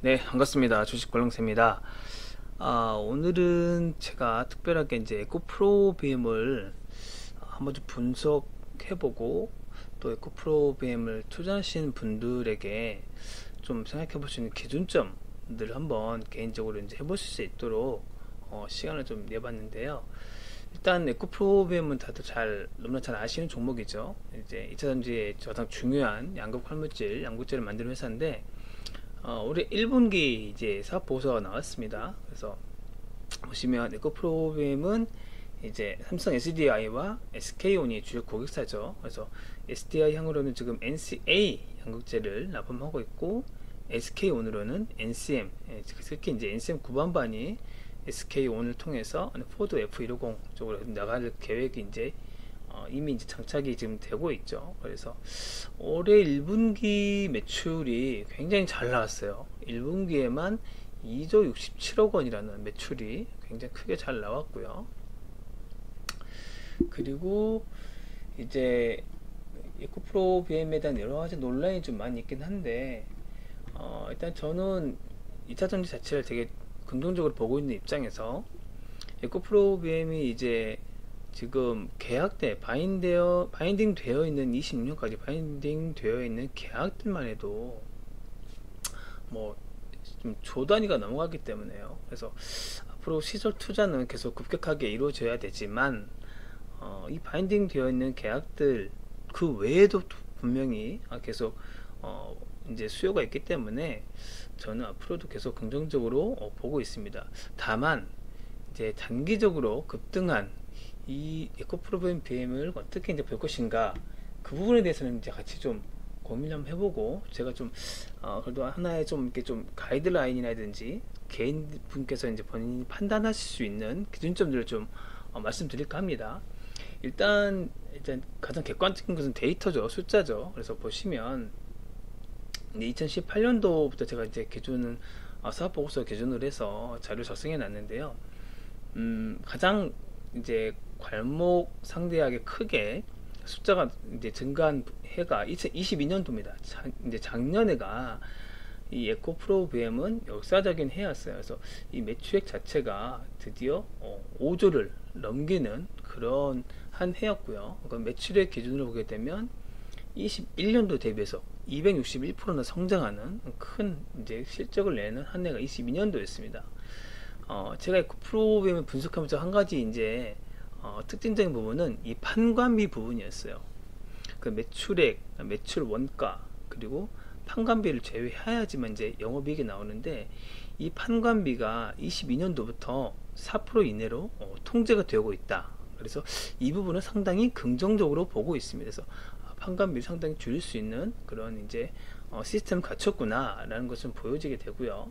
네, 반갑습니다. 주식 관롱세입니다. 오늘은 제가 특별하게 이제 에코프로비엠을 한번 좀 분석해보고 또 에코프로비엠을 투자하신 분들에게 좀 생각해 볼 수 있는 기준점들을 한번 개인적으로 이제 해보실 수 있도록 시간을 좀 내봤는데요. 일단 에코프로비엠은 다들 너무나 잘 아시는 종목이죠. 이제 2차전지의 가장 중요한 양극 활물질, 양극재를 만드는 회사인데 올해 1분기 이제 사업 보고서가 나왔습니다. 그래서 보시면 에코프로비엠은 이제 삼성 SDI와 SK온이 주력 고객사죠. 그래서 SDI 향으로는 지금 NCA 양극재를 납품하고 있고, SK온으로는 NCM, 특히 이제 NCM 구반반이 SK온을 통해서 포드 F150 쪽으로 나갈 계획이 이제 이미 이제 장착이 지금 되고 있죠. 그래서 올해 1분기 매출이 굉장히 잘 나왔어요. 1분기에만 2조 67억 원이라는 매출이 굉장히 크게 잘 나왔고요. 그리고 이제 에코프로 BM에 대한 여러 가지 논란이 좀 많이 있긴 한데, 일단 저는 2차전지 자체를 되게 긍정적으로 보고 있는 입장에서 에코프로 BM이 이제 지금 계약대 바인딩 되어 있는 26년까지 바인딩 되어 있는 계약들만 해도 뭐 좀 조 단위가 넘어가기 때문에요. 그래서 앞으로 시설 투자는 계속 급격하게 이루어져야 되지만 이 바인딩 되어 있는 계약들 그 외에도 분명히 계속 이제 수요가 있기 때문에 저는 앞으로도 계속 긍정적으로 보고 있습니다. 다만 이제 단기적으로 급등한 이 에코프로그램 BM을 어떻게 이제 볼 것인가, 그 부분에 대해서는 이제 같이 좀 고민을 한번 해보고, 제가 좀 그래도 하나의 좀 이렇게 좀 가이드라인이라든지 개인분께서 이제 본인이 판단하실 수 있는 기준점들을 좀 말씀드릴까 합니다. 일단 가장 객관적인 것은 데이터죠, 숫자죠. 그래서 보시면 2018년도부터 제가 이제 기준은 사업보고서 기준으로 해서 자료 작성해 놨는데요. 가장 이제 괄목 상대하게 크게 숫자가 이제 증가한 해가 2022년도입니다. 이제 작년에가 이 에코프로 BM은 역사적인 해였어요. 그래서 이 매출액 자체가 드디어 5조를 넘기는 그런 한 해였고요. 그러니까 매출액 기준으로 보게 되면 21년도 대비해서 261%나 성장하는 큰 이제 실적을 내는 한 해가 22년도였습니다. 제가 에코프로그램을 분석하면서 한 가지 이제 특징적인 부분은 이 판관비 부분이었어요. 그 매출액, 매출 원가, 그리고 판관비를 제외해야지만 이제 영업이익이 나오는데, 이 판관비가 22년도부터 4% 이내로 통제가 되고 있다. 그래서 이 부분은 상당히 긍정적으로 보고 있습니다. 그래서 판관비를 상당히 줄일 수 있는 그런 이제 시스템을 갖췄구나라는 것을 보여지게 되고요.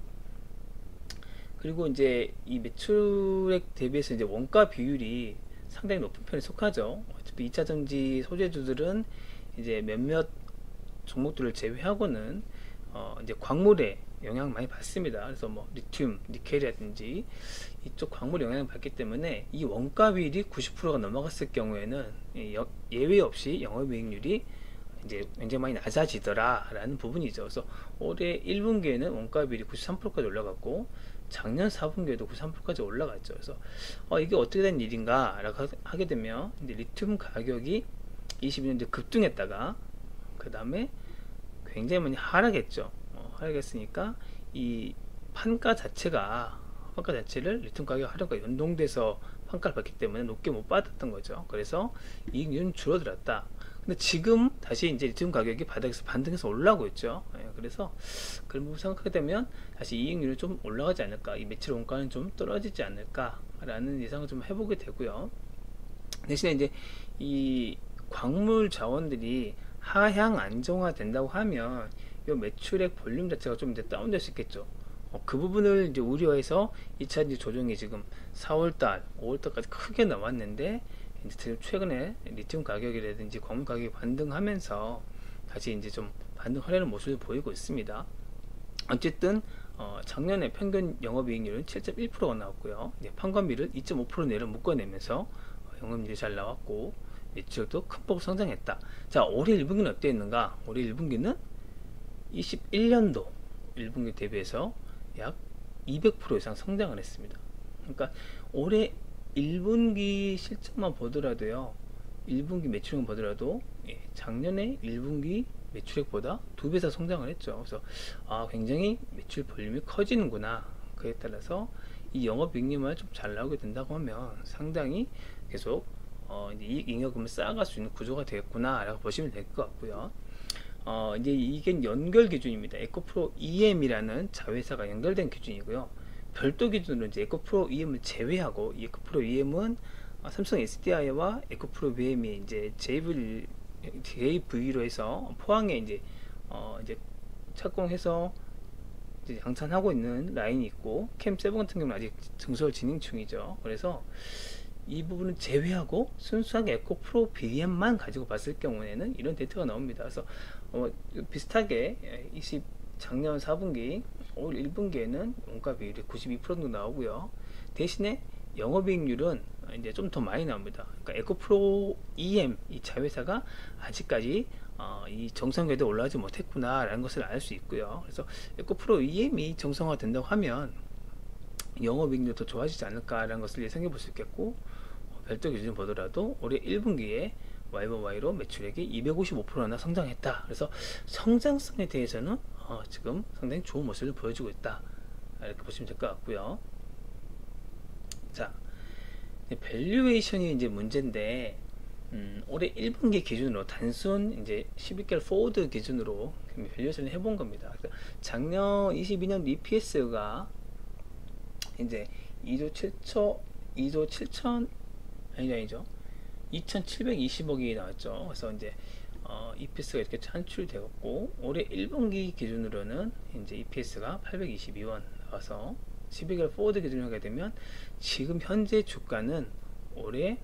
그리고 이제 이 매출액 대비해서 이제 원가 비율이 상당히 높은 편에 속하죠. 어차피 2차전지 소재주들은 이제 몇몇 종목들을 제외하고는 이제 광물에 영향을 많이 받습니다. 그래서 뭐 리튬, 니켈이라든지 이쪽 광물 영향을 받기 때문에 이 원가 비율이 90%가 넘어갔을 경우에는 예외 없이 영업이익률이 이제 굉장히 많이 낮아지더라라는 부분이죠. 그래서 올해 1분기에는 원가 비율이 93%까지 올라갔고, 작년 4분기에도 93%까지 올라갔죠. 그래서 이게 어떻게 된 일인가라고 하게 되면, 이제 리튬 가격이 22년도에 급등했다가 그 다음에 굉장히 많이 하락했죠. 하락했으니까 이 판가 자체를 리튬 가격 하락과 연동돼서 판가를 받기 때문에 높게 못 받았던 거죠. 그래서 이익률은 줄어들었다. 근데 지금 다시 이제 리튬 가격이 바닥에서 반등해서 올라오고 있죠. 그래서 그런 부분 생각하게 되면 다시 이익률이 좀 올라가지 않을까, 이 매출 원가는 좀 떨어지지 않을까라는 예상을 좀 해보게 되고요. 대신에 이제 이 광물 자원들이 하향 안정화 된다고 하면 이 매출액 볼륨 자체가 좀 이제 다운될 수 있겠죠. 그 부분을 이제 우려해서 2차 이제 조정이 지금 4월달, 5월달까지 크게 나왔는데, 이제 최근에 리튬 가격이라든지 광물 가격이 반등하면서 다시 이제 좀 반등하려는 모습을 보이고 있습니다. 어쨌든 작년에 평균 영업이익률은 7.1%가 나왔고요. 판관비를 2.5% 내로 묶어내면서 영업이익률이 잘 나왔고, 매출도 큰 폭으로 성장했다. 자, 올해 1분기는 어땠는가? 올해 1분기는 21년도 1분기 대비해서 약 200% 이상 성장을 했습니다. 그러니까 올해 1분기 실적만 보더라도요, 1분기 매출액만 보더라도 작년에 1분기 매출액보다 2배 이상 성장을 했죠. 그래서 굉장히 매출 볼륨이 커지는구나. 그에 따라서 이 영업이익률만 좀 잘 나오게 된다고 하면 상당히 계속 이제 이익잉여금을 쌓아갈 수 있는 구조가 되겠구나 라고 보시면 될 것 같고요. 이제 이게 연결 기준입니다. 에코프로 EM이라는 자회사가 연결된 기준이고요. 별도 기준으로 이제 에코프로 EM을 제외하고, 이 에코프로 EM은 삼성 SDI와 에코프로 VM이 이제 JV로 해서 포항에 이제 착공해서 이제 양산하고 있는 라인이 있고, 캠7 같은 경우는 아직 증설 진행 중이죠. 그래서 이 부분은 제외하고 순수하게 에코프로 BM만 가지고 봤을 경우에는 이런 데이터가 나옵니다. 그래서 비슷하게 작년 4분기, 올 1분기에는 원가 비율이 92% 정도 나오고요. 대신에 영업이익률은 이제 좀 더 많이 나옵니다. 그러니까 에코프로 EM 이 자회사가 아직까지 이 정상궤도에 올라가지 못했구나 라는 것을 알 수 있고요. 그래서 에코프로 EM이 정상화 된다고 하면 영업이익률도 좋아지지 않을까라는 것을 예상해 볼 수 있겠고, 별도 기준 보더라도 올해 1분기에 YoY로 매출액이 255%나 성장했다. 그래서 성장성에 대해서는 지금 상당히 좋은 모습을 보여주고 있다, 이렇게 보시면 될 것 같고요. 자, 밸류에이션이 이제 문제인데, 올해 1분기 기준으로 단순 이제 12개월 포워드 기준으로 밸류에이션을 해본 겁니다. 그러니까 작년 22년 EPS가 이제 2조 7천 아니죠 2,720억이 나왔죠. 그래서 이제 EPS가 이렇게 산출되었고, 올해 1분기 기준으로는 이제 EPS가 822원 나와서 12개월 포워드 기준으로 하게 되면 지금 현재 주가는 올해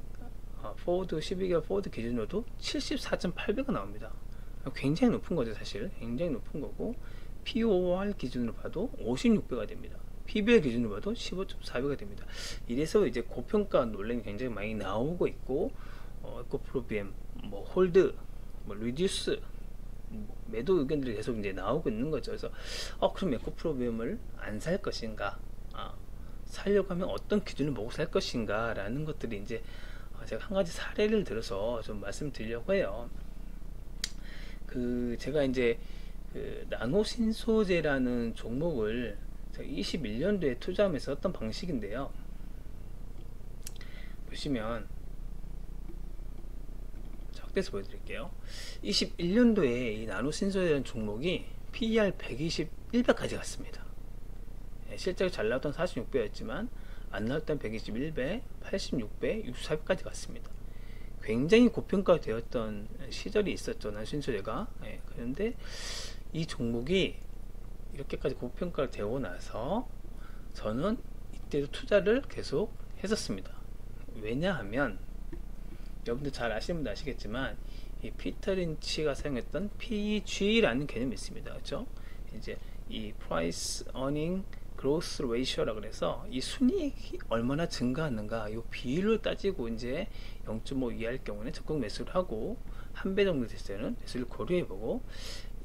포워드 12개월 포워드 기준으로도 74,800원 나옵니다. 굉장히 높은 거죠. 사실 굉장히 높은 거고, POR 기준으로 봐도 56배가 됩니다. PBR 기준으로 봐도 15.4배가 됩니다. 이래서 이제 고평가 논란이 굉장히 많이 나오고 있고, 에코프로 BM, 홀드, 리듀스, 매도 의견들이 계속 이제 나오고 있는 거죠. 그래서 그럼 에코프로 BM을 안 살 것인가, 살려고 하면 어떤 기준을 보고 살 것인가 라는 것들이 이제 제가 한 가지 사례를 들어서 좀 말씀드리려고 해요. 제가 이제 나노신소재라는 종목을 21년도에 투자하면서 어떤 방식인데요, 보시면 확대해서 보여드릴게요. 21년도에 이 나노신소재라는 종목이 PER 121배까지 갔습니다. 실제로 잘 나왔던 46배였지만 안 나왔던 121배, 86배, 64배까지 갔습니다. 굉장히 고평가되었던 시절이 있었죠, 나노신소재가. 그런데 이 종목이 이렇게까지 고평가가 되고 나서 저는 이때도 투자를 계속 했었습니다. 왜냐하면 여러분들 잘 아시는 분들 아시겠지만, 이 피터 린치가 사용했던 PEG라는 개념이 있습니다. 그렇죠? 이제 이 Price Earning Growth Ratio라 그래서 이 순이익이 얼마나 증가하는가, 이 비율을 따지고 이제 0.5 이하일 경우는 적극 매수를 하고, 한 배 정도 됐을 때는 매수를 고려해보고,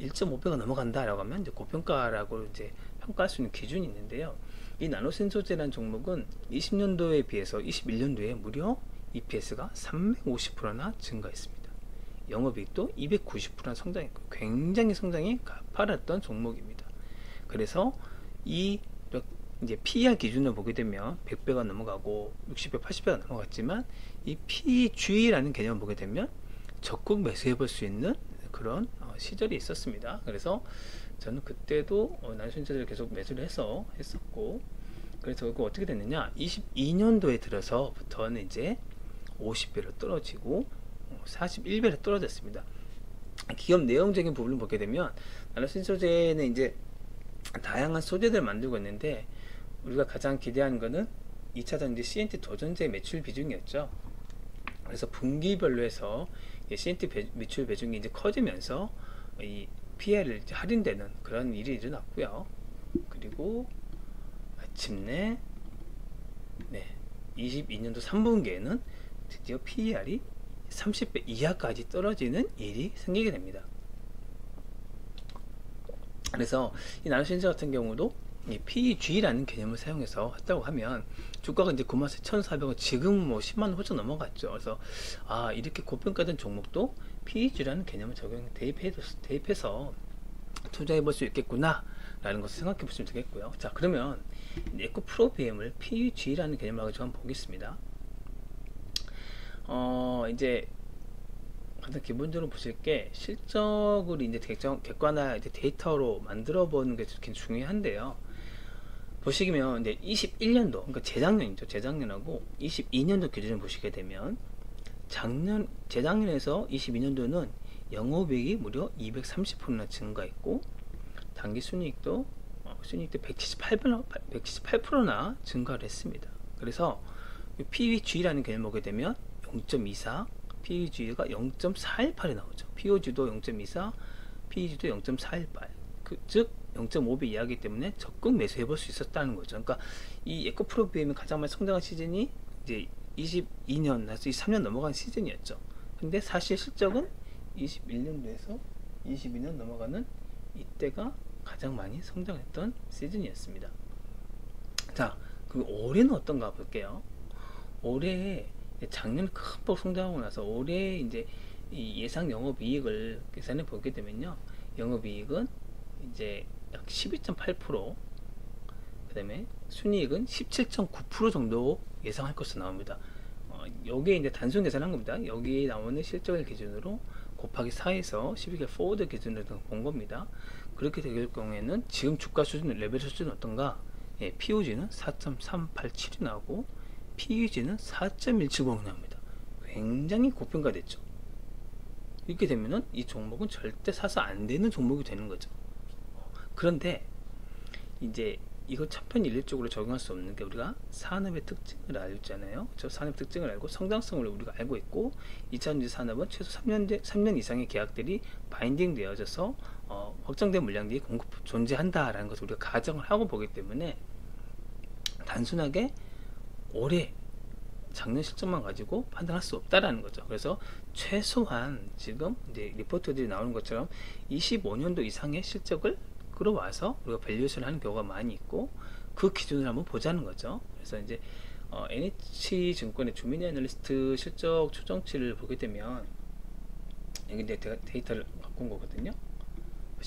1.5배가 넘어간다라고 하면 이제 고평가라고 이제 평가할 수 있는 기준이 있는데요. 이 나노신소재라는 종목은 20년도에 비해서 21년도에 무려 EPS가 350%나 증가했습니다. 영업이익도 290%나 성장했고, 굉장히 성장이 가파랐던 종목입니다. 그래서 이제 PER 기준을 보게 되면 100배가 넘어가고 60배, 80배가 넘어갔지만, 이 PEG라는 개념을 보게 되면 적극 매수해 볼 수 있는 그런 시절이 있었습니다. 그래서 저는 그때도 나노신소재를 계속 매수를 했었고, 그래서 그 어떻게 됐느냐, 22년도에 들어서부터는 이제 50배로 떨어지고 41배로 떨어졌습니다. 기업 내용적인 부분을 보게 되면, 나노신소재는 이제 다양한 소재들을 만들고 있는데, 우리가 가장 기대하는 거는 2차전 이제 CNT 도전제 매출 비중이었죠. 그래서 분기별로 해서 CNT 매출 비중이 이제 커지면서 이 PER을 할인되는 그런 일이 일어났고요. 그리고 마침내 22년도 3분기에는 드디어 PER이 30배 이하까지 떨어지는 일이 생기게 됩니다. 그래서 이 나노시리즈 같은 경우도 이 PEG라는 개념을 사용해서 했다고 하면 주가가 이제 94,400원, 지금 뭐 10만원 훌쩍 넘어갔죠. 그래서 이렇게 고평가된 종목도 PEG라는 개념을 대입해서 투자해 볼 수 있겠구나 라는 것을 생각해 보시면 되겠고요. 자, 그러면 에코프로비엠을 PEG라는 개념을 가지고 한번 보겠습니다. 이제 가장 기본적으로 보실 게 실적을 이제 객관화 이제 데이터로 만들어 보는 게 굉장히 중요한데요. 보시면 이제 21년도, 그러니까 재작년이죠. 재작년하고 22년도 기준을 보시게 되면 재작년에서 22년도는 영업이익이 무려 230%나 증가했고 당기 순이익도 178%나 증가를 했습니다. 그래서 PEG라는 개념을 보게 되면 0.24, PEG가 0.418이 나오죠. POG도 0.24, PEG도 0.418. 즉 0.5배 이하이기 때문에 적극 매수해 볼 수 있었다는 거죠. 그러니까 이 에코프로비엠이 가장 많이 성장한 시즌이 이제 22년, 23년 넘어간 시즌이었죠. 근데 사실 실적은 21년도에서 22년 넘어가는 이때가 가장 많이 성장했던 시즌이었습니다. 자, 그 올해는 어떤가 볼게요. 올해 작년 큰 폭 성장하고 나서 올해 이제 이 예상 영업이익을 계산해 보게 되면요, 영업이익은 이제 약 12.8%, 그 다음에 순이익은 17.9% 정도 예상할 것으로 나옵니다. 여기에 이제 단순 계산한 겁니다. 여기 나오는 실적을 기준으로 곱하기 4에서 12개월 포워드 기준으로 본 겁니다. 그렇게 될 경우에는 지금 주가 수준, 레벨 수준은 어떤가? POG는 4.387이 나오고 PEG는 4.170이 나옵니다. 굉장히 고평가됐죠. 이렇게 되면은 이 종목은 절대 사서 안 되는 종목이 되는 거죠. 그런데 이제 이거 천편일률적으로 적용할 수 없는 게, 우리가 산업의 특징을 알고 있잖아요. 저 산업 특징을 알고 성장성을 우리가 알고 있고, 2차전지 산업은 최소 3년 이상의 계약들이 바인딩 되어져서 확정된 물량들이 공급 존재한다라는 것을 우리가 가정을 하고 보기 때문에 단순하게 올해 작년 실적만 가지고 판단할 수 없다라는 거죠. 그래서 최소한 지금 이제 리포트들이 나오는 것처럼 25년도 이상의 실적을 끌어와서 우리가 밸류에이션을 하는 경우가 많이 있고, 그 기준을 한번 보자는 거죠. 그래서 이제 NH증권의 주민 애널리스트 실적 추정치를 보게 되면, 여기 이제 데이터를 갖고 온 거거든요.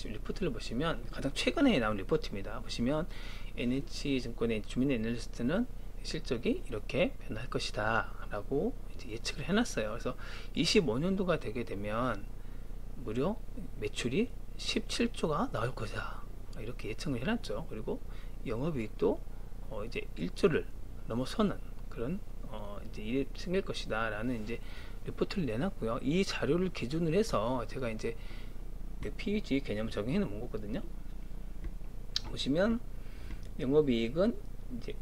리포트를 보시면 가장 최근에 나온 리포트입니다. 보시면 NH증권의 주민 애널리스트는 실적이 이렇게 변할 것이다 라고 이제 예측을 해놨어요. 그래서 25년도가 되게 되면 무려 매출이 17조가 나올 거다 이렇게 예측을 해놨죠. 그리고 영업이익도 이제 1조를 넘어서는 그런 이제 일이 생길 것이다 라는 이제 리포트를 내놨고요. 이 자료를 기준으로 해서 제가 이제 PEG 개념을 적용해 놓은 거거든요. 보시면 영업이익은 이제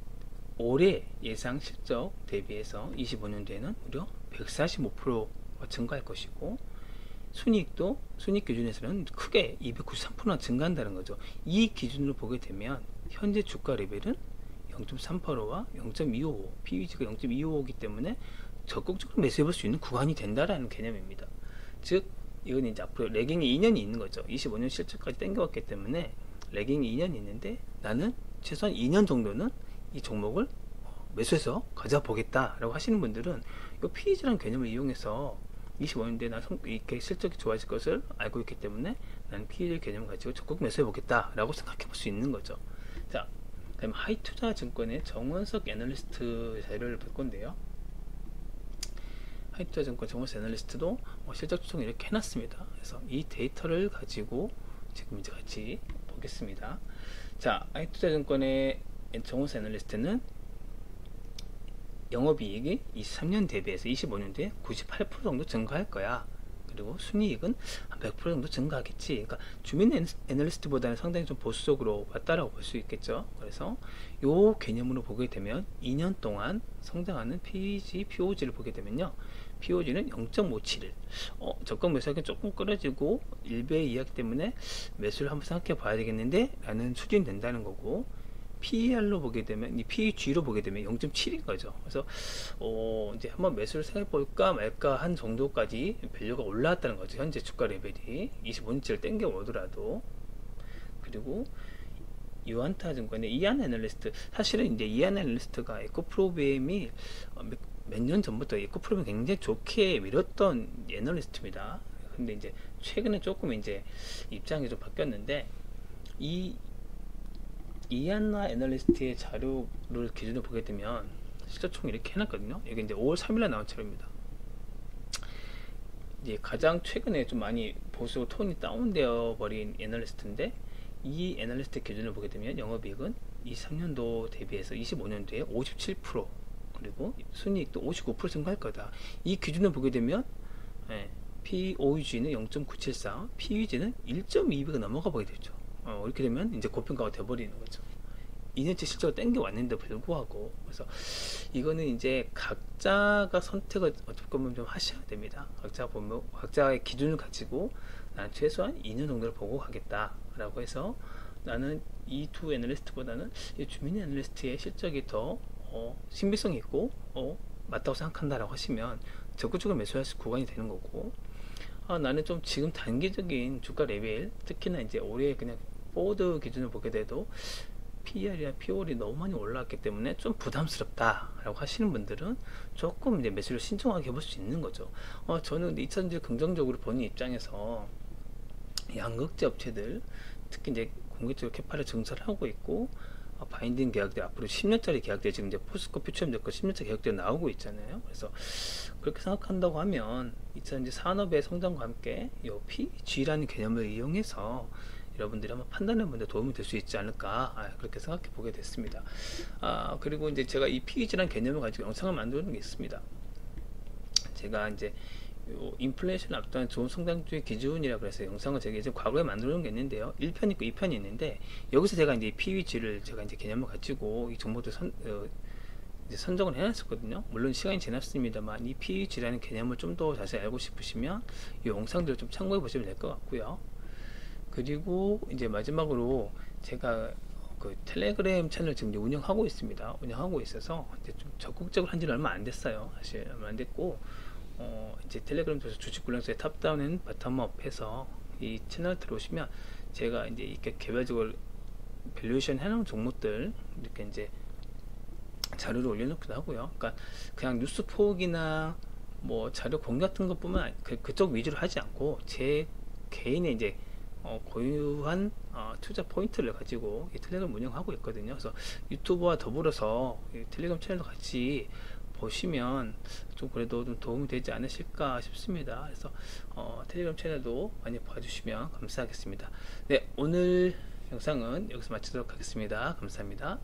올해 예상 실적 대비해서 25년도에는 무려 145%가 증가할 것이고, 순이익도 순이익 기준에서는 크게 293%나 증가한다는 거죠. 이 기준으로 보게 되면 현재 주가 레벨은 0.38와 0.255, PEG가 0.255이기 때문에 적극적으로 매수해 볼 수 있는 구간이 된다라는 개념입니다. 즉 이건 이제 앞으로 레깅이 2년이 있는 거죠. 25년 실적까지 땡겨왔기 때문에 레깅이 2년이 있는데, 나는 최소한 2년 정도는 이 종목을 매수해서 가져보겠다 라고 하시는 분들은 이 PEG라는 개념을 이용해서 25년대에 나 이렇게 실적이 좋아질 것을 알고 있기 때문에 나는 PEG 개념을 가지고 적극 매수해 보겠다 라고 생각해 볼 수 있는 거죠. 자, 그럼 하이투자증권의 정원석 애널리스트 자료를 볼 건데요. 하이투자증권 정원석 애널리스트도 실적 추정을 이렇게 해놨습니다. 그래서 이 데이터를 가지고 지금 이제 같이 보겠습니다. 자, 하이투자증권의 정원석 애널리스트는 영업이익이 23년 대비해서 25년도에 98% 정도 증가할 거야. 그리고 순이익은 한 100% 정도 증가하겠지. 그러니까 주민 애널리스트보다는 상당히 좀 보수적으로 왔다라고 볼 수 있겠죠. 그래서 요 개념으로 보게 되면 2년 동안 성장하는 PEG, POG를 보게 되면요, POG는 0.571. 적극 매수하기 조금 끌어지고 1배 이하기 때문에 매수를 한번 생각해 봐야 되겠는데 라는 수준이 된다는 거고, PER로 보게 되면, 이 PEG로 보게 되면 0.7인 거죠. 그래서 이제 한번 매수를 생각해 볼까 말까 한 정도까지 밸류가 올라왔다는 거죠. 현재 주가 레벨이 25년치를 땡겨 오더라도. 그리고 유한타 증권의 이안 애널리스트, 사실은 이제 이안 애널리스트가 에코프로비엠이 몇 년 전부터 에코프로비엠 굉장히 좋게 밀었던 애널리스트입니다. 근데 이제 최근에 조금 이제 입장이 좀 바뀌었는데, 이 이안나 애널리스트의 자료를 기준으로 보게 되면 시가총 이렇게 해놨거든요. 이게 이제 5월 3일에 나온 자료입니다. 이제 가장 최근에 좀 많이 보수 톤이 다운되어 버린 애널리스트인데, 이 애널리스트 기준을 보게 되면 영업이익은 23년도 대비해서 25년도에 57%, 그리고 순이익도 59% 증가할 거다. 이 기준을 보게 되면 POEG는 0.974, PEG는 1.2배가 넘어가 보게 되죠. 이렇게 되면 이제 고평가가 돼버리는 거죠. 2년째 실적을 땡겨왔는데 불구하고. 그래서 이거는 이제 각자가 선택을 어떻게 보면 좀 하셔야 됩니다. 각자 보면 각자의 기준을 가지고 난 최소한 2년 정도를 보고 가겠다 라고 해서, 나는 이 두 애널리스트보다는 이 주민 애널리스트의 실적이 더 신빙성이 있고 맞다고 생각한다 라고 하시면 적극적으로 매수할 수 구간이 되는 거고, 나는 좀 지금 단기적인 주가 레벨, 특히나 이제 올해 그냥 포워드 기준을 보게 돼도 PER이나 POR이 너무 많이 올라왔기 때문에 좀 부담스럽다 라고 하시는 분들은 조금 이제 매수를 신중하게 해볼 수 있는 거죠. 저는 2000년 긍정적으로 보는 입장에서 양극재 업체들, 특히 이제 공개적으로 캐파를 증설하고 있고, 바인딩 계약들, 앞으로 10년짜리 계약들, 지금 이제 포스코 퓨처엠들 거 10년짜리 계약들 나오고 있잖아요. 그래서 그렇게 생각한다고 하면 2000년 산업의 성장과 함께 이 PG라는 개념을 이용해서 여러분들이 한번 판단해보는 데 도움이 될 수 있지 않을까, 그렇게 생각해 보게 됐습니다. 그리고 이제 제가 이 PEG라는 개념을 가지고 영상을 만드는 게 있습니다. 제가 이제 인플레이션 앞두는 좋은 성장주의 기준이라고 해서 영상을 제가 이제 과거에 만들어 놓은 게 있는데요. 1편 있고 2편이 있는데, 여기서 제가 이제 PEG를 제가 이제 개념을 가지고 이 정보들 이제 선정을 해놨었거든요. 물론 시간이 지났습니다만 이 PEG라는 개념을 좀 더 자세히 알고 싶으시면 이 영상들을 좀 참고해 보시면 될 것 같고요. 그리고 이제 마지막으로 제가 그 텔레그램 채널 지금 운영하고 있습니다. 운영하고 있어서 이제 좀 적극적으로 한 지는 얼마 안 됐어요. 사실 얼마 안 됐고, 이제 텔레그램 쪽에서 주식 굴량서의 탑다운 앤 바텀업 해서 이 채널 들어오시면 제가 이제 이렇게 개별적으로 밸류에이션 해놓은 종목들 이렇게 이제 자료를 올려놓기도 하고요. 그러니까 그냥 뉴스 포기나 뭐 자료 공개 같은 것뿐만 그쪽 위주로 하지 않고 제 개인의 이제 고유한 투자 포인트를 가지고 이 텔레그램 운영하고 있거든요. 그래서 유튜브와 더불어서 이 텔레그램 채널도 같이 보시면 좀 그래도 좀 도움이 되지 않으실까 싶습니다. 그래서 텔레그램 채널도 많이 봐주시면 감사하겠습니다. 네, 오늘 영상은 여기서 마치도록 하겠습니다. 감사합니다.